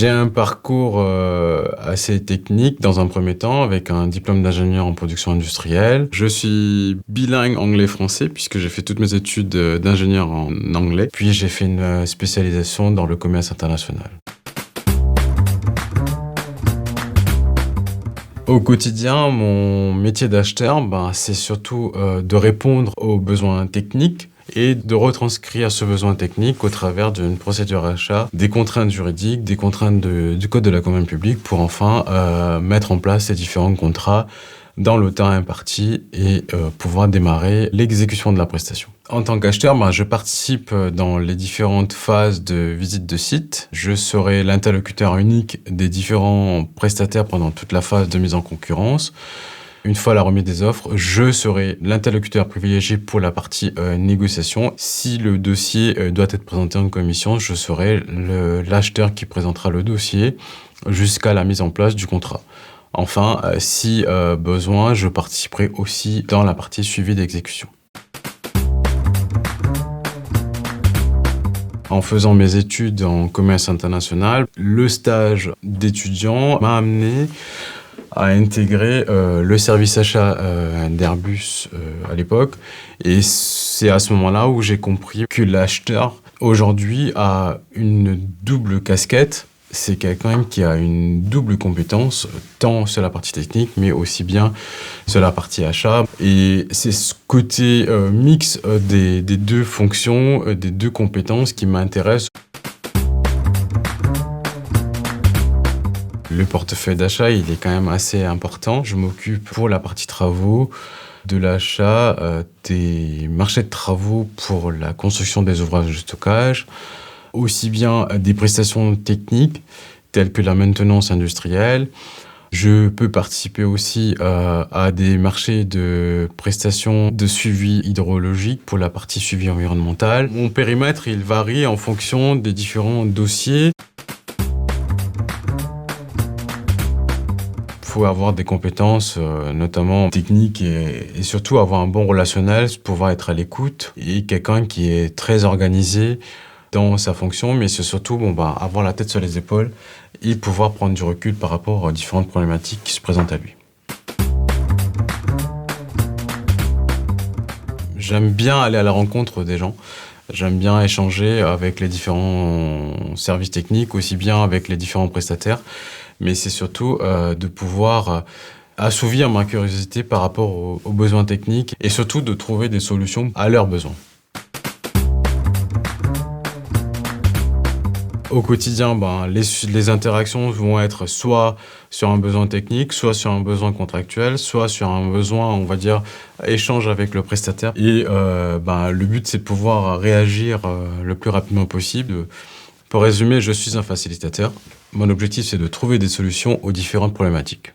J'ai un parcours assez technique dans un premier temps, avec un diplôme d'ingénieur en production industrielle. Je suis bilingue anglais-français, puisque j'ai fait toutes mes études d'ingénieur en anglais. Puis j'ai fait une spécialisation dans le commerce international. Au quotidien, mon métier d'acheteur, c'est surtout de répondre aux besoins techniques et de retranscrire ce besoin technique au travers d'une procédure d'achat, des contraintes juridiques, des contraintes du Code de la commande publique pour enfin mettre en place ces différents contrats dans le temps imparti et pouvoir démarrer l'exécution de la prestation. En tant qu'acheteur, je participe dans les différentes phases de visite de site. Je serai l'interlocuteur unique des différents prestataires pendant toute la phase de mise en concurrence. Une fois la remise des offres, je serai l'interlocuteur privilégié pour la partie négociation. Si le dossier doit être présenté en commission, je serai l'acheteur qui présentera le dossier jusqu'à la mise en place du contrat. Enfin, si besoin, je participerai aussi dans la partie suivi d'exécution. En faisant mes études en commerce international, le stage d'étudiant m'a amené à intégrer le service achat d'Airbus à l'époque. Et c'est à ce moment-là où j'ai compris que l'acheteur, aujourd'hui, a une double casquette. C'est quelqu'un qui a une double compétence, tant sur la partie technique, mais aussi bien sur la partie achat. Et c'est ce côté mix des deux fonctions, des deux compétences qui m'intéresse. Le portefeuille d'achat, il est quand même assez important. Je m'occupe pour la partie travaux de l'achat, des marchés de travaux pour la construction des ouvrages de stockage, aussi bien des prestations techniques telles que la maintenance industrielle. Je peux participer aussi à des marchés de prestations de suivi hydrologique pour la partie suivi environnemental. Mon périmètre, il varie en fonction des différents dossiers. Il faut avoir des compétences, notamment techniques et surtout avoir un bon relationnel, pouvoir être à l'écoute et quelqu'un qui est très organisé dans sa fonction, mais c'est surtout avoir la tête sur les épaules et pouvoir prendre du recul par rapport aux différentes problématiques qui se présentent à lui. J'aime bien aller à la rencontre des gens. J'aime bien échanger avec les différents services techniques, aussi bien avec les différents prestataires. Mais c'est surtout de pouvoir assouvir ma curiosité par rapport aux besoins techniques et surtout de trouver des solutions à leurs besoins. Au quotidien, les interactions vont être soit sur un besoin technique, soit sur un besoin contractuel, soit sur un besoin, on va dire, échange avec le prestataire. Et le but, c'est de pouvoir réagir le plus rapidement possible. Pour résumer, je suis un facilitateur. Mon objectif, c'est de trouver des solutions aux différentes problématiques.